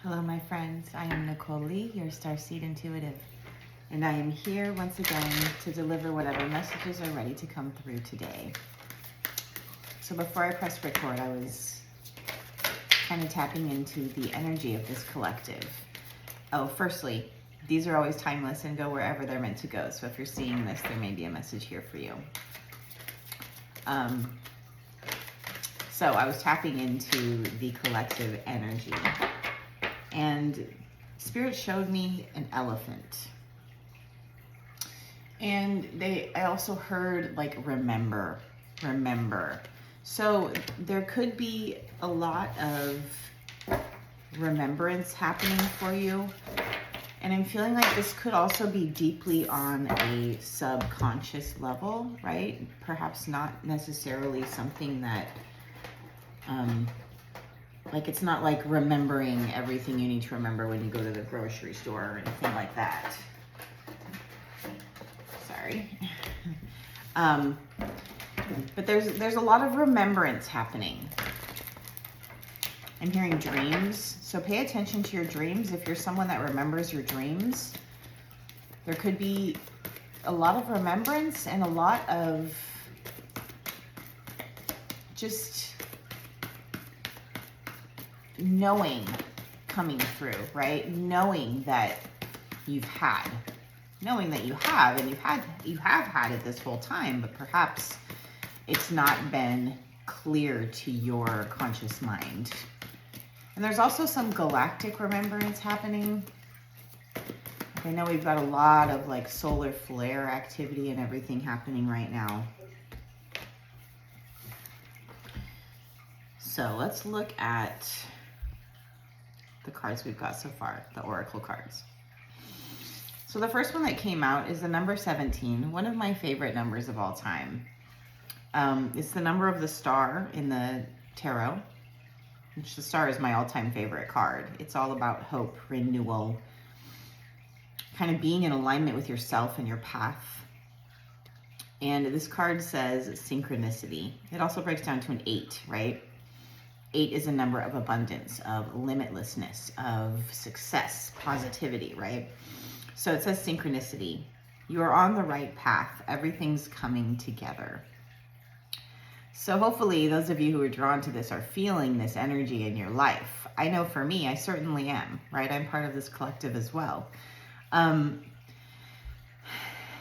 Hello, my friends. I am Nichole Lee, your Starseed intuitive, and I am here once again to deliver whatever messages are ready to come through today. So before I press record, I was kind of tapping into the energy of this collective. Oh, firstly, these are always timeless and go wherever they're meant to go. So if you're seeing this, there may be a message here for you. So I was tapping into the collective energy. And Spirit showed me an elephant. And I also heard like remember. So there could be a lot of remembrance happening for you. And I'm feeling like this could also be deeply on a subconscious level, right? Perhaps not necessarily something that like it's not like remembering everything you need to remember when you go to the grocery store or anything like that. Sorry. But there's a lot of remembrance happening. I'm hearing dreams. So pay attention to your dreams. If you're someone that remembers your dreams, there could be a lot of remembrance and a lot of just knowing coming through, right? Knowing that you have, and you have had it this whole time, but perhaps it's not been clear to your conscious mind. And there's also some galactic remembrance happening. I know we've got a lot of like solar flare activity and everything happening right now. So let's look at the cards we've got so far, the oracle cards. So the first one that came out is the number 17, one of my favorite numbers of all time. It's the number of the star in the tarot, which the star is my all-time favorite card. It's all about hope, renewal, kind of being in alignment with yourself and your path. And this card says synchronicity. It also breaks down to an 8, right? 8 is a number of abundance, of limitlessness, of success, positivity, right? So it says synchronicity. You are on the right path. Everything's coming together. So hopefully those of you who are drawn to this are feeling this energy in your life. I know for me, I certainly am, right? I'm part of this collective as well.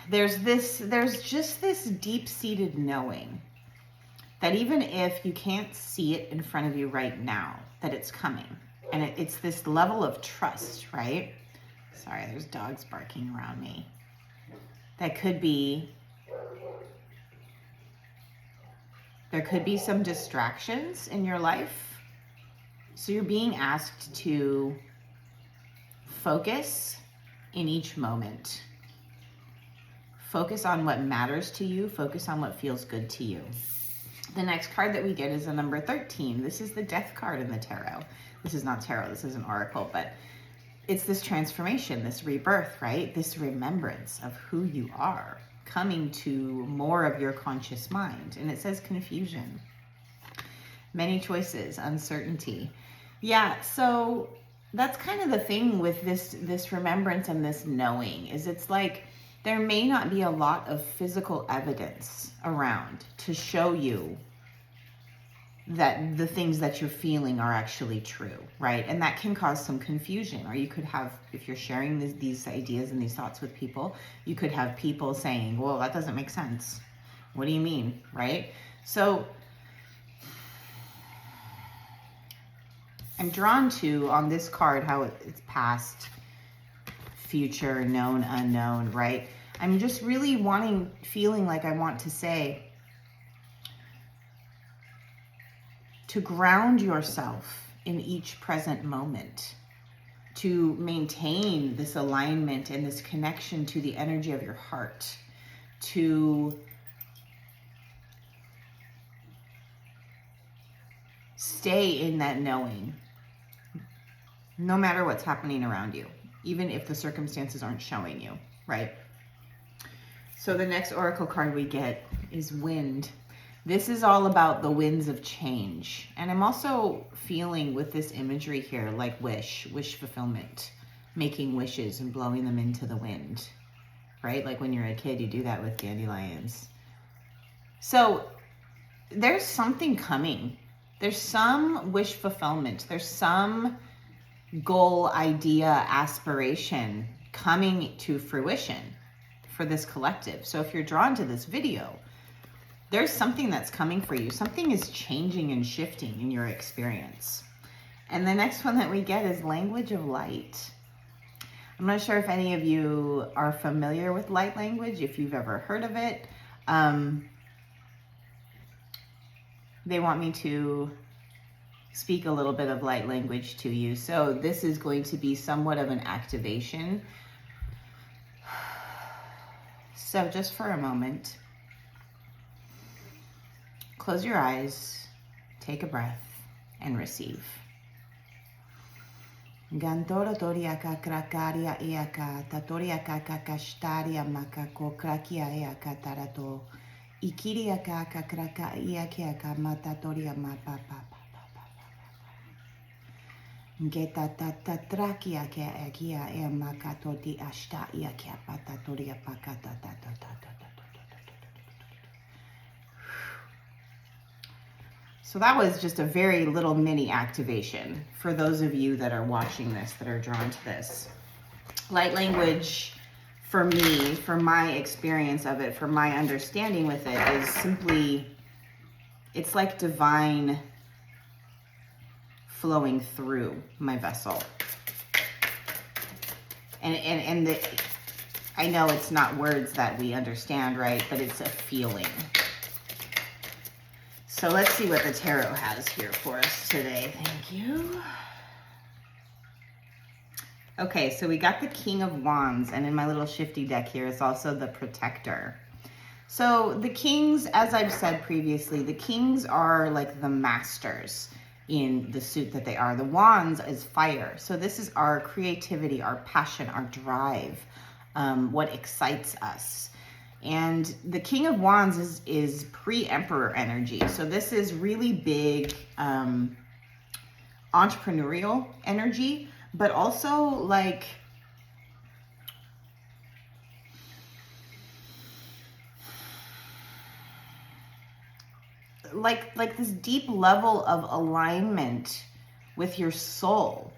There's just this deep-seated knowing that even if you can't see it in front of you right now, that it's coming. And it's this level of trust, right? Sorry, there's dogs barking around me. There could be some distractions in your life. So you're being asked to focus in each moment. Focus on what matters to you. Focus on what feels good to you. The next card that we get is the number 13. This is the death card in the tarot. This is not tarot, this is an oracle, but it's this transformation, this rebirth, right? This remembrance of who you are, coming to more of your conscious mind. And it says confusion, many choices, uncertainty. Yeah, so that's kind of the thing with this remembrance and this knowing, is it's like there may not be a lot of physical evidence around to show you that the things that you're feeling are actually true, right? And that can cause some confusion. Or you could have, if you're sharing these ideas and these thoughts with people, you could have people saying, well, that doesn't make sense. What do you mean, right? So I'm drawn to, on this card, how it's past, future, known, unknown, right? I'm just really feeling like I want to say, to ground yourself in each present moment, to maintain this alignment and this connection to the energy of your heart, to stay in that knowing, no matter what's happening around you, even if the circumstances aren't showing you, right? So the next oracle card we get is wind. This is all about the winds of change. And I'm also feeling with this imagery here, like wish fulfillment, making wishes and blowing them into the wind, right? Like when you're a kid, you do that with dandelions. So there's something coming. There's some wish fulfillment. There's some goal, idea, aspiration coming to fruition for this collective. So if you're drawn to this video, there's something that's coming for you. Something is changing and shifting in your experience. And the next one that we get is language of light. I'm not sure if any of you are familiar with light language, if you've ever heard of it. They want me to speak a little bit of light language to you. So this is going to be somewhat of an activation. So just for a moment, close your eyes, take a breath, and receive. Gantora toriaka krakaria iaka, tatoriaka kakashtaria makako krakia iaka tarato, ikiriaka kakraka iakiaka matatoria mapapa. Geta tatrakia ke akia e makatoti ashta iakia patatoria pakata. So that was just a very little mini activation for those of you that are watching this, that are drawn to this. Light language, for me, for my experience of it, for my understanding with it, is simply, it's like divine flowing through my vessel. And I know it's not words that we understand, right? But it's a feeling. So let's see what the tarot has here for us today. Thank you. Okay, so we got the King of Wands, and in my little shifty deck here is also the Protector. So the kings, as I've said previously, the kings are like the masters in the suit that they are. The wands is fire. So this is our creativity, our passion, our drive, what excites us. And the King of Wands is pre-emperor energy. So this is really big entrepreneurial energy, but also like this deep level of alignment with your soul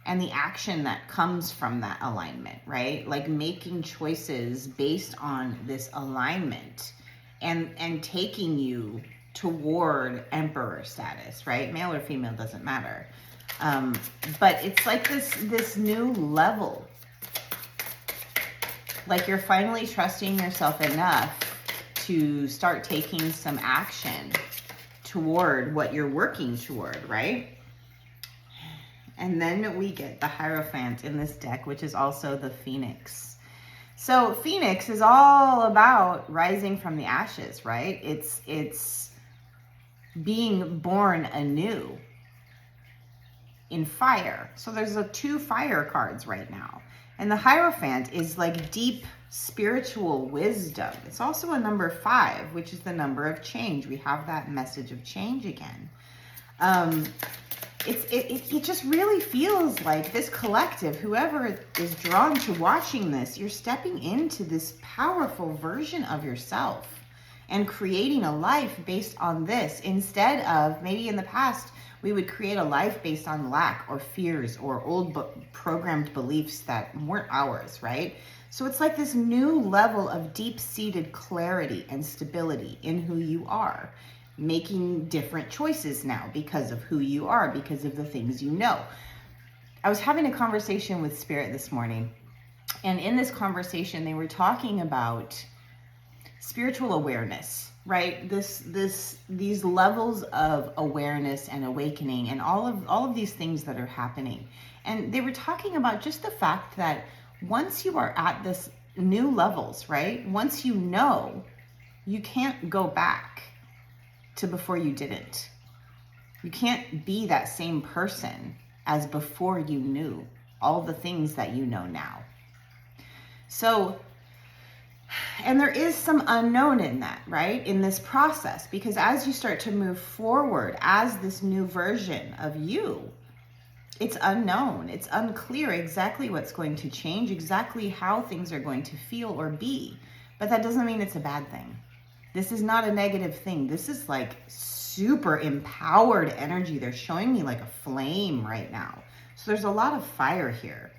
and the action that comes from that alignment, right? Like making choices based on this alignment and taking you toward emperor status, right? Male or female, doesn't matter. But it's like this new level. Like you're finally trusting yourself enough to start taking some action toward what you're working toward, right? And then we get the Hierophant in this deck, which is also the Phoenix. So Phoenix is all about rising from the ashes, right? It's being born anew in fire. So there's 2 fire cards right now. And the Hierophant is like deep spiritual wisdom. It's also a number 5, which is the number of change. We have that message of change again. It just really feels like this collective, whoever is drawn to watching this, you're stepping into this powerful version of yourself and creating a life based on this, instead of maybe in the past we would create a life based on lack or fears or old programmed beliefs that weren't ours, right? So it's like this new level of deep-seated clarity and stability in who you are, making different choices now because of who you are, because of the things you know. I was having a conversation with Spirit this morning, and in this conversation they were talking about spiritual awareness, right? These levels of awareness and awakening and all of these things that are happening. And they were talking about just the fact that once you are at this new levels, right? Once you know, you can't go back to before you didn't. You can't be that same person as before you knew all the things that you know now. So And there is some unknown in that, right? In this process, because as you start to move forward as this new version of you, it's unknown. It's unclear exactly what's going to change, exactly how things are going to feel or be. But that doesn't mean it's a bad thing. This is not a negative thing. This is like super empowered energy. They're showing me like a flame right now. So there's a lot of fire here.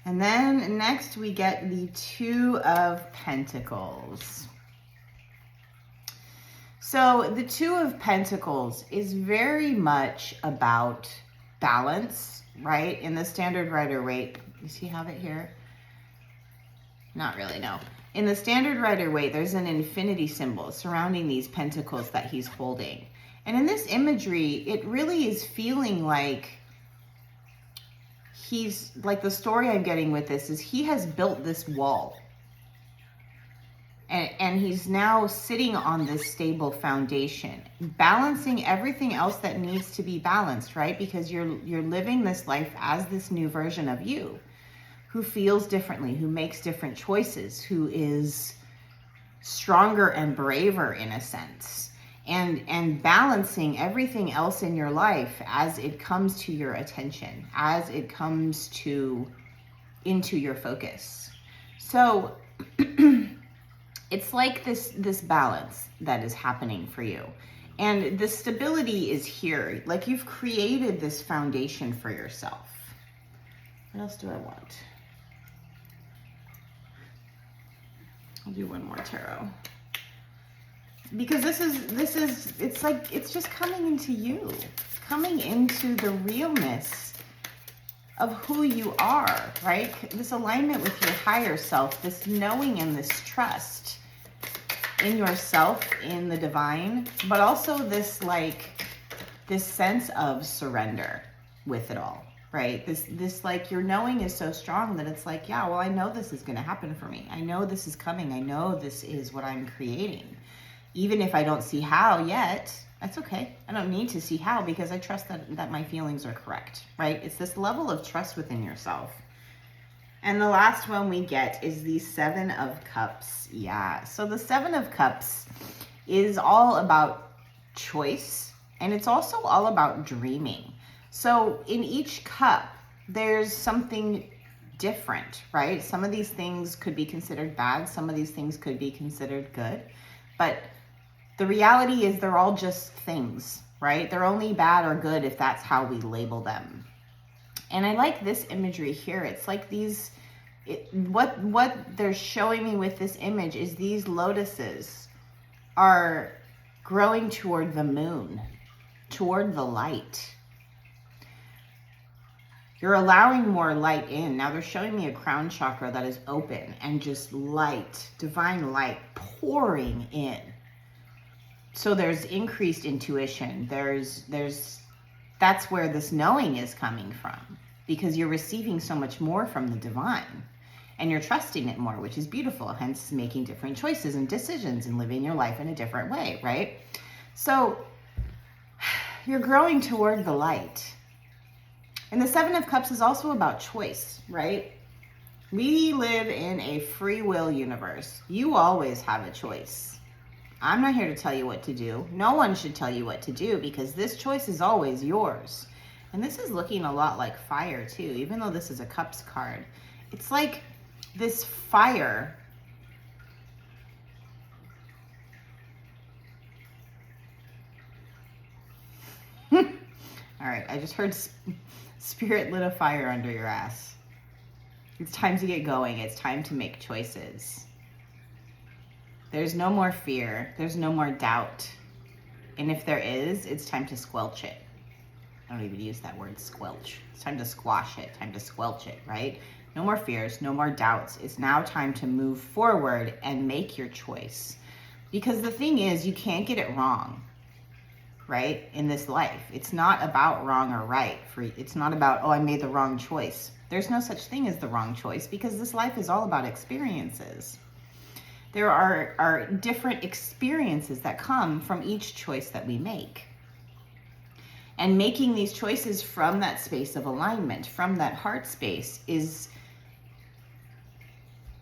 And then next we get the Two of Pentacles. So the Two of Pentacles is very much about balance, right? In the Standard Rider-Waite, you see have it here? Not really, no. In the Standard Rider-Waite, there's an infinity symbol surrounding these pentacles that he's holding. And in this imagery, it really is feeling like he's, like the story I'm getting with this is he has built this wall. And he's now sitting on this stable foundation, balancing everything else that needs to be balanced, right? Because you're living this life as this new version of you, who feels differently, who makes different choices, who is stronger and braver in a sense, and balancing everything else in your life as it comes to your attention, as it comes into your focus. So it's like this balance that is happening for you. And the stability is here. Like you've created this foundation for yourself. What else do I want? I'll do one more tarot. Because this is, it's like, it's just coming into you. Coming into the realness of who you are, right? This alignment with your higher self, this knowing and this trust in yourself, in the divine, but also this like, this sense of surrender with it all, right? This like your knowing is so strong that it's like, yeah, well, I know this is going to happen for me. I know this is coming. I know this is what I'm creating. Even if I don't see how yet, that's okay. I don't need to see how because I trust that my feelings are correct, right? It's this level of trust within yourself. And the last one we get is the Seven of Cups. Yeah, so the Seven of Cups is all about choice, and it's also all about dreaming. So in each cup, there's something different, right? Some of these things could be considered bad. Some of these things could be considered good. But the reality is they're all just things, right? They're only bad or good if that's how we label them. And I like this imagery here. It's like these, what they're showing me with this image is these lotuses are growing toward the moon, toward the light. You're allowing more light in. Now they're showing me a crown chakra that is open and just light, divine light pouring in. So there's increased intuition. That's where this knowing is coming from, because you're receiving so much more from the divine and you're trusting it more, which is beautiful. Hence making different choices and decisions and living your life in a different way, right? So you're growing toward the light. And the Seven of Cups is also about choice, right? We live in a free will universe. You always have a choice. I'm not here to tell you what to do. No one should tell you what to do because this choice is always yours. And this is looking a lot like fire too, even though this is a Cups card. It's like this fire. All right, I just heard Spirit lit a fire under your ass. It's time to get going. It's time to make choices. There's no more fear. There's no more doubt. And if there is, it's time to squelch it. I don't even use that word, squelch. It's time to squash it, time to squelch it, right? No more fears, no more doubts. It's now time to move forward and make your choice. Because the thing is, you can't get it wrong, right? In this life. It's not about wrong or right. It's not about, oh, I made the wrong choice. There's no such thing as the wrong choice because this life is all about experiences. There are different experiences that come from each choice that we make. And making these choices from that space of alignment, from that heart space is,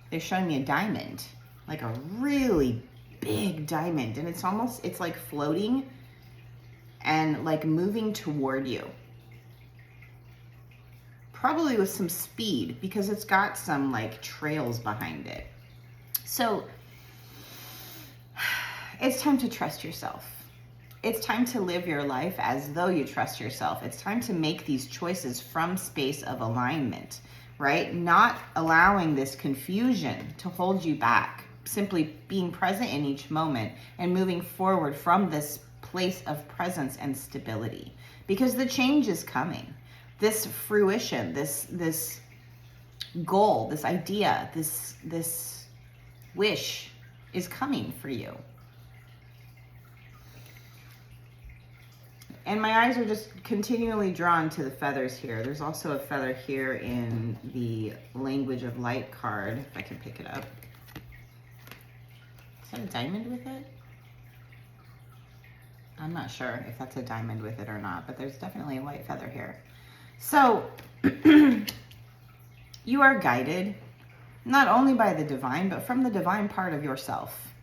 they're showing me a diamond, like a really big diamond, and it's like floating and like moving toward you. Probably with some speed because it's got some like trails behind it. So it's time to trust yourself. It's time to live your life as though you trust yourself. It's time to make these choices from space of alignment, right? Not allowing this confusion to hold you back. Simply being present in each moment and moving forward from this place of presence and stability. Because the change is coming. This fruition, this goal, this idea, this wish is coming for you. And my eyes are just continually drawn to the feathers here. There's also a feather here in the Language of Light card, if I can pick it up. Is that a diamond with it? I'm not sure if that's a diamond with it or not, but there's definitely a white feather here. So, you are guided not only by the divine, but from the divine part of yourself.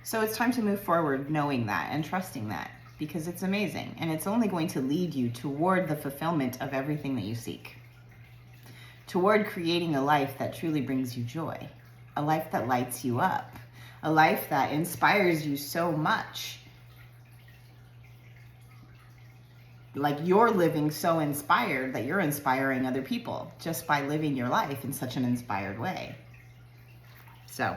So it's time to move forward knowing that and trusting that, because it's amazing. And it's only going to lead you toward the fulfillment of everything that you seek. Toward creating a life that truly brings you joy. A life that lights you up. A life that inspires you so much. Like you're living so inspired that you're inspiring other people just by living your life in such an inspired way. So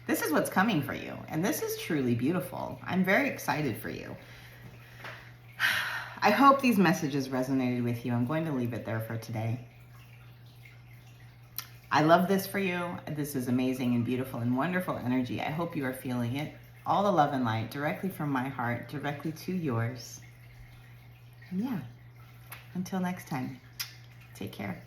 this is what's coming for you. And this is truly beautiful. I'm very excited for you. I hope these messages resonated with you. I'm going to leave it there for today. I love this for you. This is amazing and beautiful and wonderful energy. I hope you are feeling it. All the love and light directly from my heart, directly to yours. And yeah, until next time, take care.